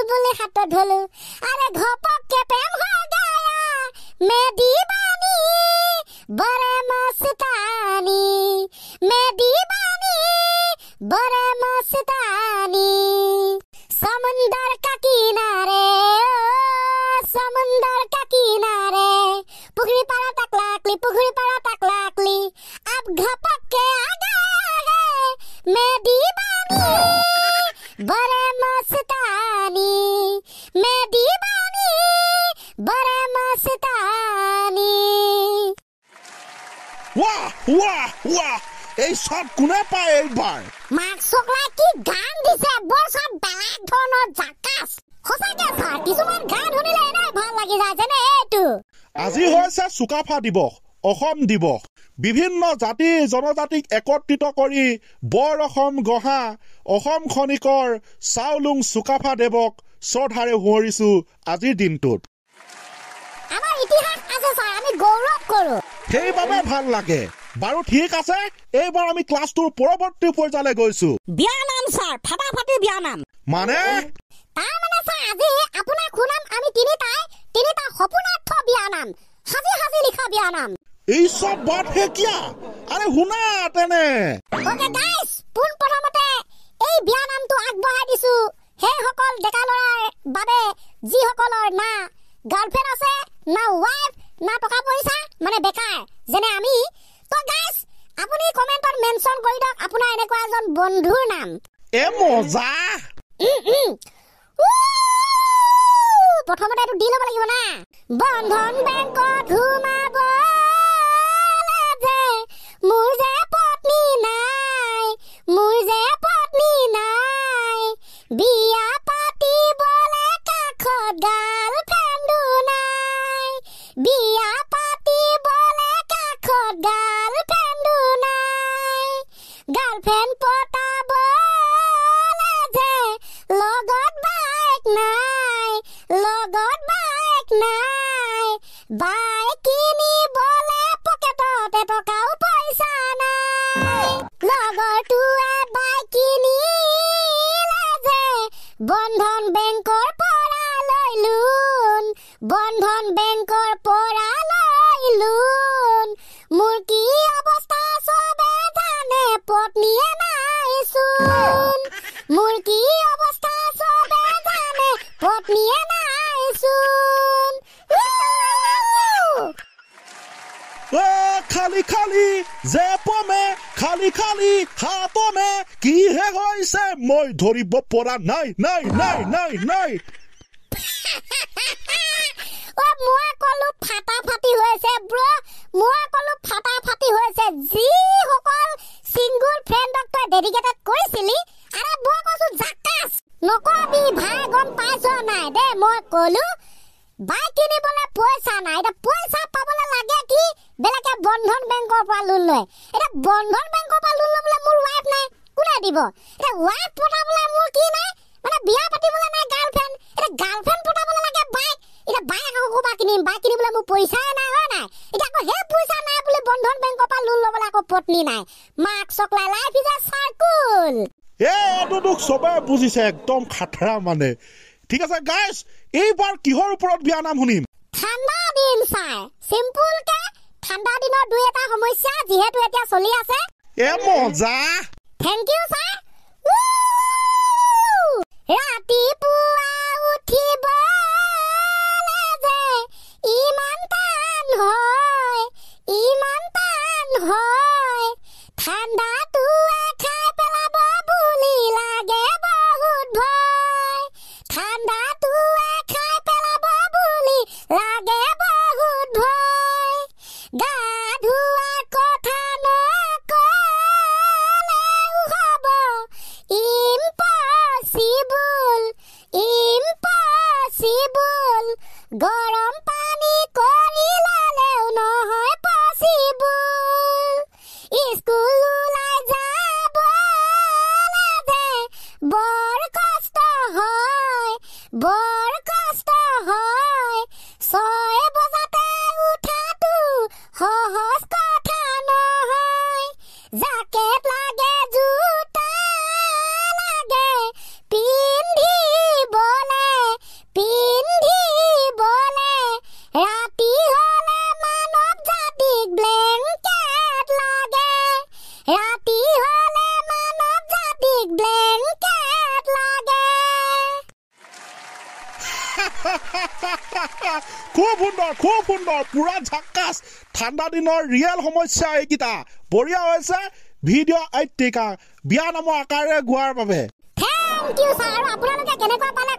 বুলবুলি হাতত ধলো আৰে ঘপককে প্ৰেম হৈ গায়া মে দিবানি বৰে মস্তানি মে দিবানি বৰে মস্তানি समुंदर का किनारे समुंदर का किनारे पुखरी पारा तक लाकली अब घपक के आ गया है मैं दीवानी बड़े मस्तानी मैं दीवानी बड़े मस्तानी वाह वाह वाह এই সব কোনে পায় এইবাৰ মাক সকলাই কি গান দিছে বৰ সব বেলেগ ধৰণৰ জাকাস সঁচাকে ছাৰ কিছুমান গান শুনিলে এনে ভাল লাগি যায় যেনে এইটো আজি হৈছে চুকাফা দিৱস অসম দিৱস বিভিন্ন জাতি জনজাতিক একত্ৰিত কৰি বৰ অসম গঢ়া অসম খনিকৰ চাওলুং চুকাফা দেৱক শ্ৰদ্ধাৰে সোঁৱৰিছো আজিৰ দিনটোত আমাৰ ইতিহাস আছে ছাৰ আমি গৌৰৱ কৰো সেইবাবে ভাল লাগে বাৰু ঠিক আছে এইবাৰ আমি ক্লাছটোৰ পৰৱৰ্তী পৰ্যায়লৈ গৈছো বিয়া নাম ছাৰ ফাটাফাটি বিয়া নাম মানে তাৰ মানে ছাৰ আজি আপোনাৰ খুনাম আমি তিনিটা সপোনাৰ্থ বিয়া নাম হাজি লিখা বিয়া নাম এই সব বাট হে কিয়া আরে শুনা তেনে ওকে গাইস পোন প্ৰথমতে এই বিয়া নামটো আগবঢ়াই দিছো হে সকল ডেকা লৰাৰ বাবে যি সকলৰ না গাৰ্লফ্ৰেণ্ড আছে না ওয়াইফ না টকা পইচা মানে বেকাৰ যেনে আমি তো গাইস আপুনি কমেন্টত মেনশন কৰি দিয়ক আপোনাৰ এনেকুৱা এজন বন্ধুৰ নাম এ মজা প্ৰথমতে এইটো দি ল'ব লাগিব না বন্ধন বেংকত ঘুমাব মোৰ যে পত্নী নাই বিয়া পাতিবলে কাষত গাৰ্লফ্ৰেণ্ডো নাই বিয়া পাতিবলে কাষত গাৰ্লফ্ৰেণ্ডো নাই গাৰ্লফ্ৰেণ্ড পতাবলে যে লগত বাইক নাই বাইক কিনিবলে পকেটতে টকাও পইচা নাই লগৰটোৱে বাইক কিনিলে যে বন্ধন বেংকৰ পৰা লৈ লোন মোৰ কি অৱস্থা চবে জানে পত্নীয়ে নাইচোন মোৰ কি অৱস্থা চবে জানে পত্নীয়ে নাইচোন খালি খালি যে পমে খালি খালি হাতমে কি হে হৈছে মই ধৰিব পৰা নাই ও মই কলো ফাটাফাটি হৈছে ব্ৰ মই কলো ফাটাফাটি হৈছে যি সকল সিঙ্গল ফ্ৰেণ্ডক তই ডেডিকেটেড কৰিছিলি আৰে মই কৈছো জাকাস নকবি ভাই গম পাইছ নাই দে মই কলো বাইক কিনিবলে পইচা নাই এটা পইচা পাবলে লাগে কি বেলেগে বন্ধন বেংকৰ পৰা লোন লয় এটা বন্ধন বেংকৰ পৰা লোন লবলে মোৰ ওয়াইফ নাই কোনে দিব এটা ওয়াইফ পটাবলে মোৰ কি নাই মানে বিয়া পাতিবলে নাই গাৰ্লফ্ৰেণ্ড এটা গাৰ্লফ্ৰেণ্ড পটাবলে লাগে বাইক এটা বাইক আকৌ ক'বা কিনিম বাইক কিনিবলে মোৰ পইচাই নাই হয় নাই এটা আকৌ হে পইচা নাই বুলি বন্ধন বেংকৰ পৰা লোন লবলে আকৌ পত্নী নাই মাক চকলাই লাইফ ইজ আ সাৰ্কুল এইটো সবে বুজিছে একদম খাঠৰা মানে ঠিক আছে গাইস এইবাৰ কিহৰ ওপৰত বিয়া নাম শুনিম ঠাণ্ডা দিন চাই সিম্পল কে ঠাণ্ডা দিনৰ দুই এটা সমস্যা যিহেতু এতিয়া চলি আছে এ মজা থ্যাংক ইউ স্যার ৰাতিপুৱা উঠিব ইমান টান হয় ঠাণ্ডাটোৱে খাই পেলাব বুলি লাগে বহুত ভয় ঠাণ্ডাটোৱে খাই পেলাব বুলি লাগে বহুত ভয় গা ধোৱা কথা নকলেও হ'ব ইম্পচিবল গৰম পানী কৰি ল'লেও নহয় পচিবল স্কুল ওলাই যাবলে যে বৰ কষ্ট হয় 6 বজাতে উঠাটো সহজ কথা নহয় জাকেট লাগে জোতা লাগে পিন্ধিবলে খুব সুন্দৰ পুৰা ঝাক্কাছ ঠাণ্ডা দিনৰ ৰিয়েল সমস্যা এইকেইটা বঢ়িয়া হৈছে ভিডিঅ' আইটিকা বিয়া নামৰ আকাৰে গোৱাৰ বাবে থ্যাংক ইউ স্যাৰ আপোনালোকে কেনেকুৱা পালে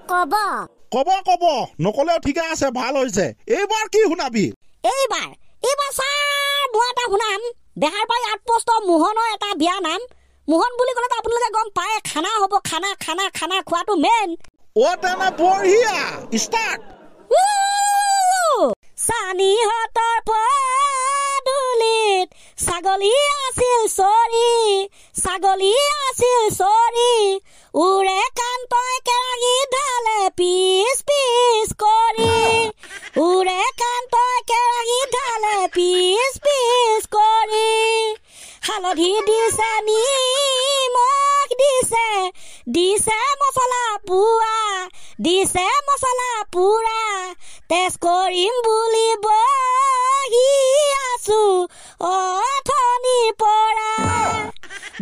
কব নকলেও ঠিকে আছে ভাল হৈছে এইবাৰ কি শুনাবি এইবাৰ স্যাৰ মই এটা শুনাম দেহাৰ পাই আউটপোষ্ট মোহনৰ এটা বিয়া নাম মোহন বুলি ক'লে আপোনালোকে গম পায় খানা হ'ব খানা খোৱাটো মেইন তেনে বঢ়িয়া ষ্টাৰ্ট চানিহঁতৰ পদূলিত ছাগলী আছিল চৰি উৰে কান্তই কেৰাহী ঢালে পিচ কৰি হালধি দিছে নিমখ দিছে মছলা পুৰা তেজ কৰিম বুলি বহি আছো অথনিৰ পৰা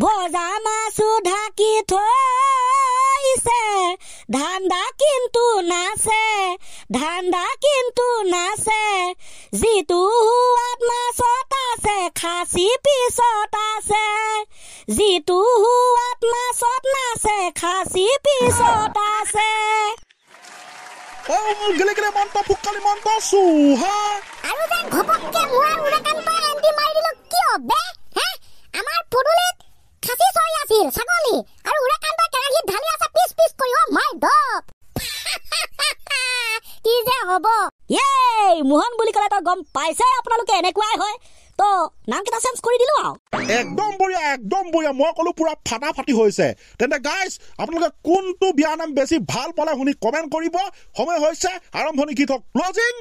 ভজা মাছো ঢাকি থৈছে ধান্দা কিন্তু নাছে যিটো সোৱাদ মাছত আছে খাচী পিছত আছে গেলে মন্ত ফুকালি মন্ত সুহা আৰু যে ঘপককে মুৱাৰ উৰেকান্ত এন্টি মাৰি দিলো কিয় বে আমাৰ পদুলিত খাচী চৰি আছিল ছাগলী আৰু উৰেকান্ত কেৰাহীত ঢালি আছে পিচ কৰি অ মাই গড কি যে হ'ব মোহন বুলি ক'লে তো গম পাইছে আপোনালোকে এনেকুৱাই হয় তো নামকেইটা চেঞ্জ কৰি দিলো আৰু একদম বঢ়িয়া মই ক'লো পুৰা ফাটাফাটি হৈছে তেন্তে গাইজ আপোনালোকে কোনটো বিয়া নাম বেছি ভাল পালে শুনি কমেণ্ট কৰিব সময় হৈছে আৰম্ভণি গীত ক্লজিং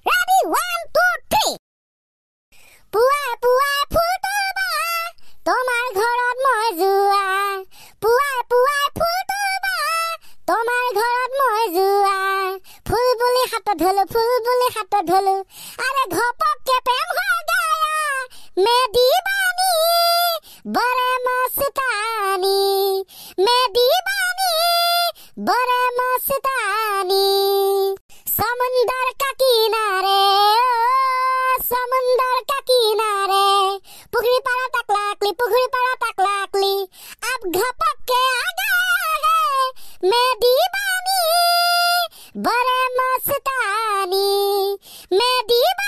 ৰেডি 1 2 3 পুৱাই ফুলবা তোমাৰ ঘৰত মই যোৱা পুৱাই ফুলবা তোমাৰ ঘৰত মই যোৱা ফুল বুলি হাতত ধলো আৰে ঘপককে প্ৰেম হৈ গায়া মেদি বানি বৰে মস্তানি समुंदर का किनारे पुखरी पारा तकलाकली अब घपक के आ गया है मैं दीवानी बड़े मस्तानी मैं दीवानी